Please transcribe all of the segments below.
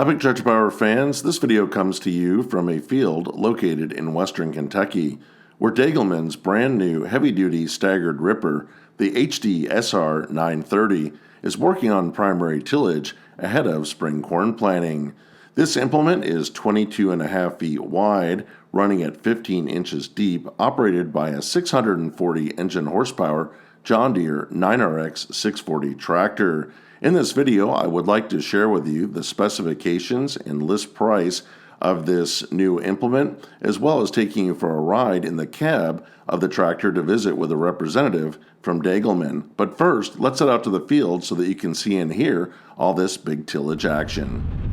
Hi, big tractor power fans. This video comes to you from a field located in western Kentucky, where DEGELMAN's brand new heavy-duty staggered ripper, the HDSR930, is working on primary tillage ahead of spring corn planting. This implement is 22.5 feet wide, running at 15 inches deep, operated by a 640 engine horsepower John Deere 9RX 640 tractor. In this video, I would like to share with you the specifications and list price of this new implement, as well as taking you for a ride in the cab of the tractor to visit with a representative from DEGELMAN. But first, let's head out to the field so that you can see and hear all this big tillage action.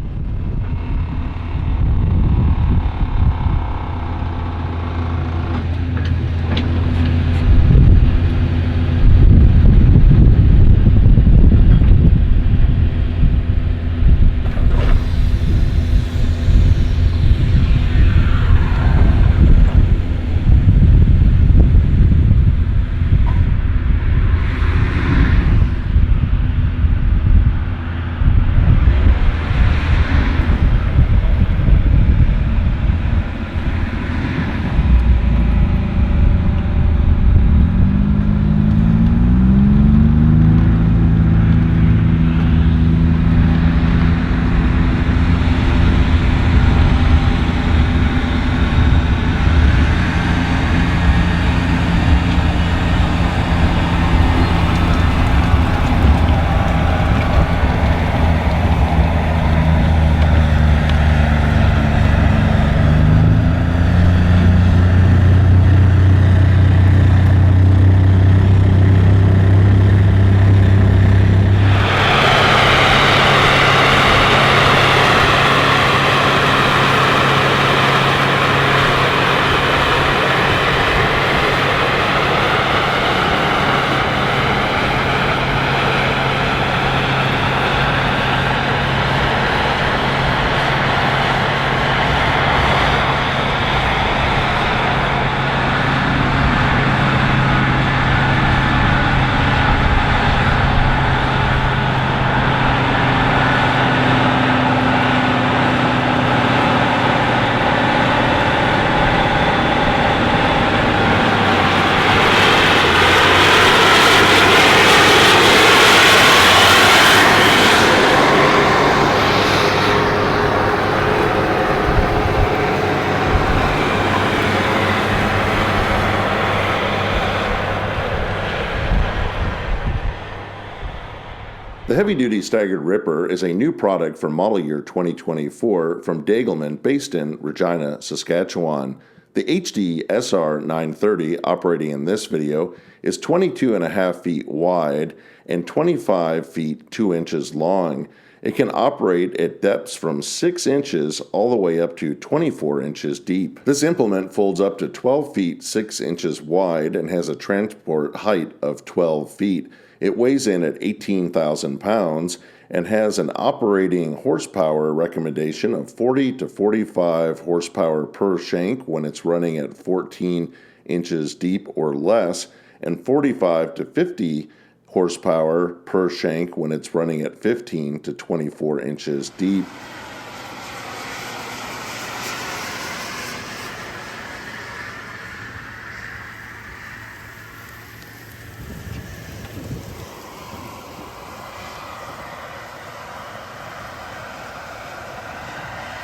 The heavy-duty staggered ripper is a new product for model year 2024 from DEGELMAN based in Regina, Saskatchewan. The HDSR930 operating in this video is 22.5 feet wide and 25 feet 2 inches long. It can operate at depths from 6 inches all the way up to 24 inches deep. This implement folds up to 12 feet 6 inches wide and has a transport height of 12 feet. It weighs in at 18,000 pounds and has an operating horsepower recommendation of 40 to 45 horsepower per shank when it's running at 14 inches deep or less, and 45 to 50 horsepower per shank when it's running at 15 to 24 inches deep.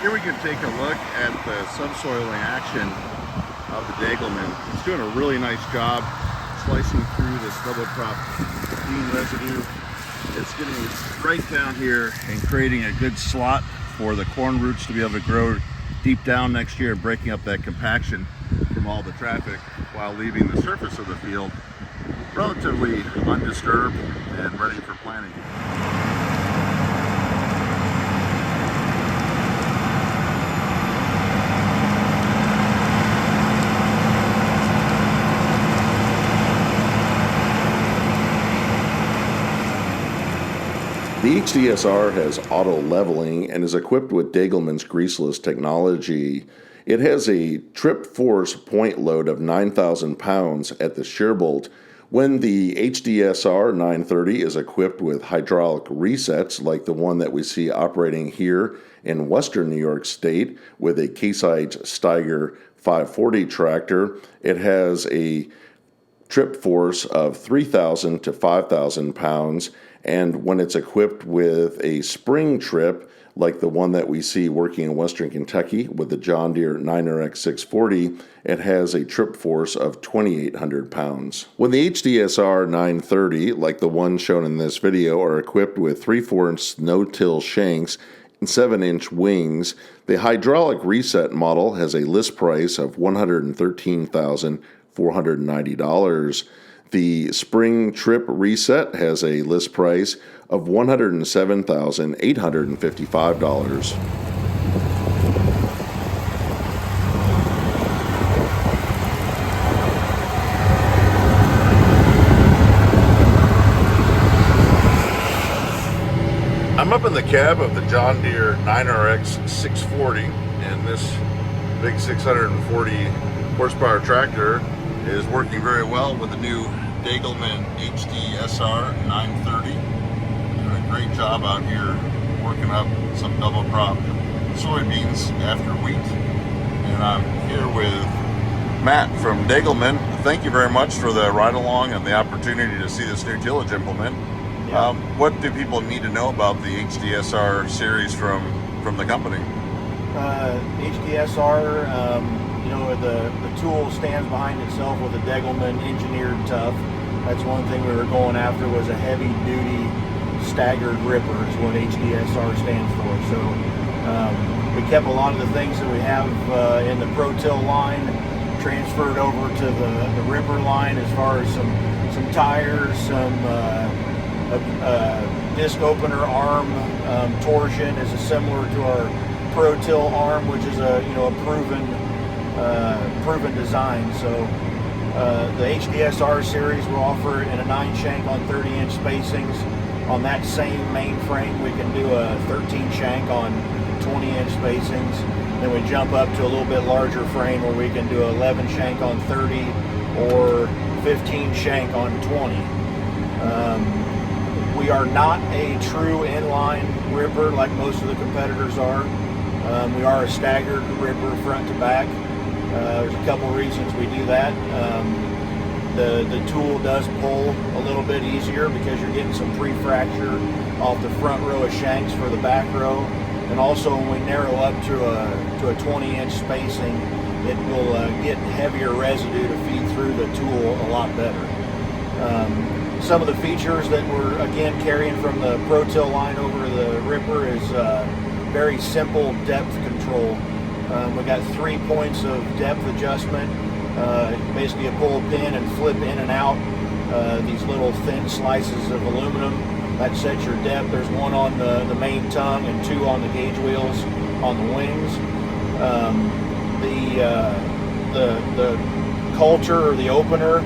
Here we can take a look at the subsoiling action of the DEGELMAN. It's doing a really nice job slicing through this double crop bean residue. It's getting right down here and creating a good slot for the corn roots to be able to grow deep down next year, breaking up that compaction from all the traffic while leaving the surface of the field relatively undisturbed and ready for planting. The HDSR has auto leveling and is equipped with DEGELMAN's greaseless technology. It has a trip force point load of 9,000 pounds at the shear bolt, When the HDSR 930 is equipped with hydraulic resets like the one that we see operating here in western New York State with a Case IH Steiger 540 tractor, it has a trip force of 3,000 to 5,000 pounds, and when it's equipped with a spring trip like the one that we see working in western Kentucky with the John Deere 9RX 640, it has a trip force of 2,800 pounds. When the HDSR 930, like the one shown in this video, are equipped with 3/4 no-till shanks and 7-inch wings, the hydraulic reset model has a list price of $113,490. The spring trip reset has a list price of $107,855. I'm up in the cab of the John Deere 9RX 640, and this big 640 horsepower tractor is working very well with the new DEGELMAN HDSR 930. Doing a great job out here working up some double crop soybeans after wheat. And I'm here with Matt from DEGELMAN. Thank you very much for the ride along and the opportunity to see this new tillage implement. Yeah. What do people need to know about the HDSR series from the company? HDSR, the tool stands behind itself with a DEGELMAN engineered tough. That's one thing we were going after, was a heavy duty staggered ripper is what HDSR stands for. So we kept a lot of the things that we have in the Pro-Till line transferred over to the ripper line, as far as some tires, some disc opener arm torsion is similar to our Pro-Till arm, which is a proven design. So the HDSR series will offer it in a 9-shank on 30-inch spacings. On that same main frame, we can do a 13-shank on 20-inch spacings. Then we jump up to a little bit larger frame where we can do 11-shank on 30 or 15-shank on 20. We are not a true inline ripper like most of the competitors are. We are a staggered ripper front to back. There's a couple reasons we do that. The tool does pull a little bit easier because you're getting some pre-fracture off the front row of shanks for the back row. And also when we narrow up to a 20-inch spacing, it will get heavier residue to feed through the tool a lot better. Some of the features that we're again carrying from the Pro-Till line over the ripper is very simple depth control. We got 3 points of depth adjustment. Basically, you pull a pin and flip in and out these little thin slices of aluminum. That sets your depth. There's one on the main tongue and 2 on the gauge wheels on the wings. The coulter, or the opener,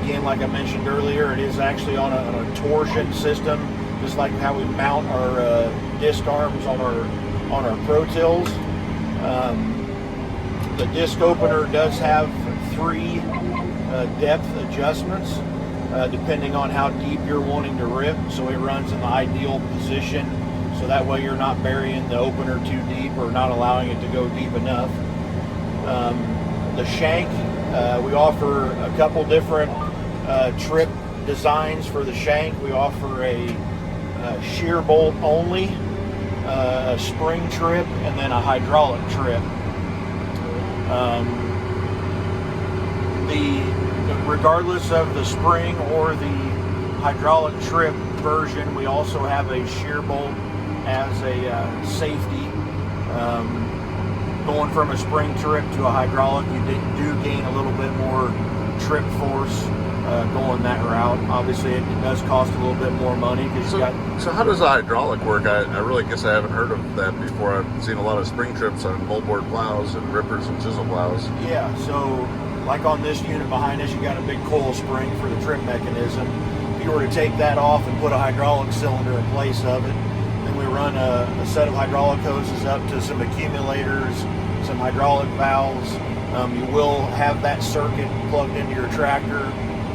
again, like I mentioned earlier, it is actually on a torsion system, just like how we mount our disc arms on our Pro-Tills. The disc opener does have 3 depth adjustments depending on how deep you're wanting to rip, so it runs in the ideal position, so that way you're not burying the opener too deep or not allowing it to go deep enough. The shank, we offer a couple different trip designs for the shank. We offer a shear bolt only, a spring trip, and then a hydraulic trip. Regardless of the spring or the hydraulic trip version, we also have a shear bolt as a safety. Going from a spring trip to a hydraulic, you do gain a little bit more trip force going that route. Obviously, it does cost a little bit more money because So how does the hydraulic work? I really guess I haven't heard of that before. I've seen a lot of spring trips on moldboard plows and rippers and chisel plows. Yeah, so like on this unit behind us, you got a big coil spring for the trip mechanism. If you were to take that off and put a hydraulic cylinder in place of it, then we run a set of hydraulic hoses up to some accumulators, some hydraulic valves. You will have that circuit plugged into your tractor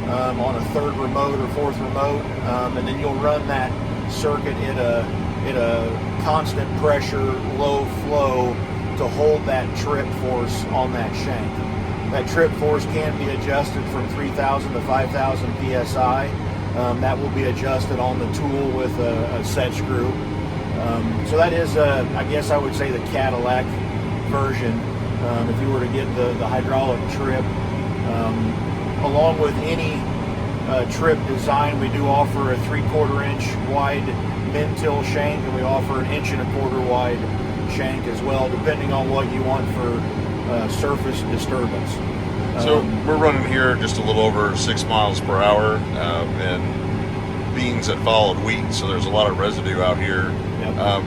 on a third remote or fourth remote, and then you'll run that circuit in a constant pressure, low flow to hold that trip force on that shank. That trip force can be adjusted from 3,000 to 5,000 psi. That will be adjusted on the tool with a set screw. So that is, I guess I would say, the Cadillac version. If you were to get the hydraulic trip, along with any trip design, we do offer a 3/4 inch wide min-till shank, and we offer an 1.25 inch wide shank as well, depending on what you want for surface disturbance. So we're running here just a little over 6 miles per hour, and beans that followed wheat, so there's a lot of residue out here. Yep.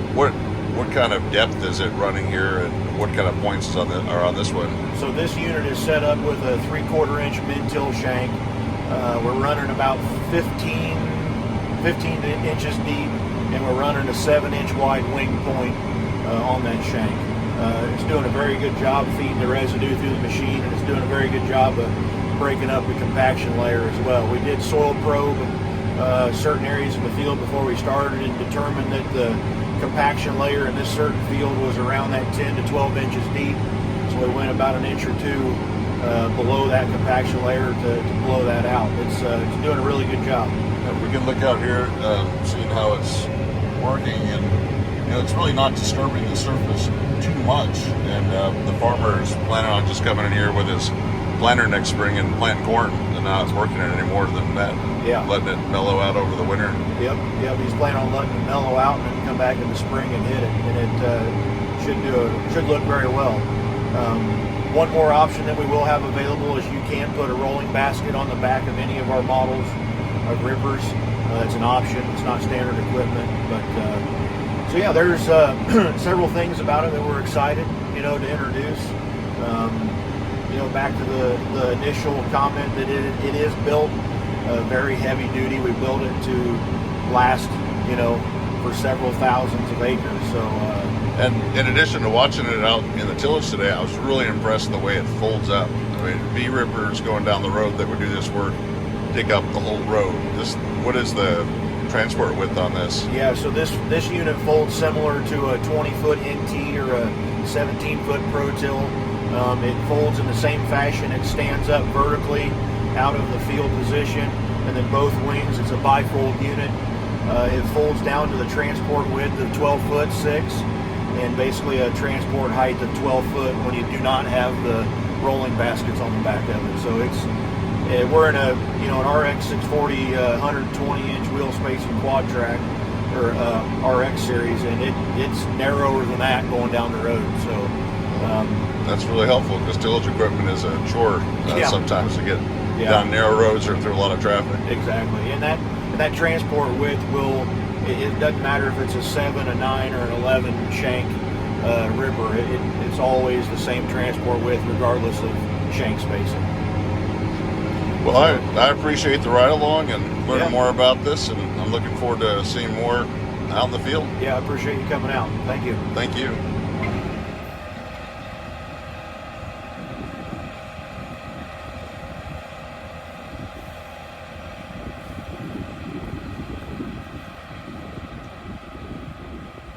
What kind of depth is it running here, and what kind of points are on this one? So this unit is set up with a 3/4 inch min-till shank. We're running about 15 inches deep, and we're running a 7-inch wide wing point on that shank. It's doing a very good job feeding the residue through the machine, and it's doing a very good job of breaking up the compaction layer as well. We did soil probe certain areas in the field before we started and determined that the compaction layer in this certain field was around that 10 to 12 inches deep. So we went about an inch or two below that compaction layer to blow that out. It's doing a really good job. We can look out here, seeing how it's working, and it's really not disturbing the surface too much. And the farmer is planning on just coming in here with his planter next spring and planting corn, and not working it any more than that. Yeah. Letting it mellow out over the winter. Yep. He's planning on letting it mellow out and then come back in the spring and hit it, and it should look very well. One more option that we will have available is you can put a rolling basket on the back of any of our models of rippers. It's an option. It's not standard equipment, but so yeah, there's several things about it that we're excited, to introduce. Back to the initial comment that it is built very heavy duty. We built it to last, for several thousands of acres. So. And in addition to watching it out in the tillage today, I was really impressed the way it folds up. I mean, V-rippers going down the road that would do this work dig up the whole road. What is the transport width on this? Yeah, so this unit folds similar to a 20-foot NT or a 17-foot Pro Till. It folds in the same fashion. It stands up vertically out of the field position, and then both wings, it's a bifold unit. It folds down to the transport width of 12 foot 6, and basically a transport height of 12 foot when you do not have the rolling baskets on the back of it. So we're in an RX 640 120 inch wheel spacing quad track, or RX series, and it's narrower than that going down the road. So that's really helpful, because tillage equipment is a chore sometimes to get down narrow roads or through a lot of traffic. Exactly, and that transport width it doesn't matter if it's a 7, a 9, or an 11 shank ripper. It's always the same transport width regardless of shank spacing. Well, I appreciate the ride along and learning more about this, and I'm looking forward to seeing more out in the field. Yeah, I appreciate you coming out. Thank you. Thank you.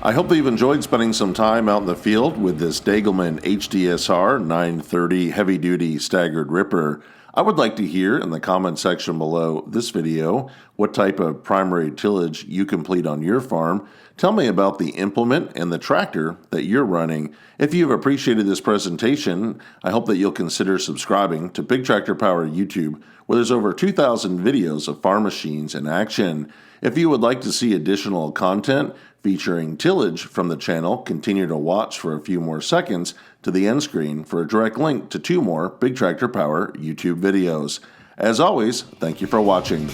I hope that you've enjoyed spending some time out in the field with this DEGELMAN HDSR930 heavy-duty staggered ripper. I would like to hear in the comment section below this video what type of primary tillage you complete on your farm. Tell me about the implement and the tractor that you're running. If you've appreciated this presentation, I hope that you'll consider subscribing to Big Tractor Power YouTube, where there's over 2,000 videos of farm machines in action. If you would like to see additional content featuring tillage from the channel, continue to watch for a few more seconds to the end screen for a direct link to 2 more Big Tractor Power YouTube videos. As always, thank you for watching.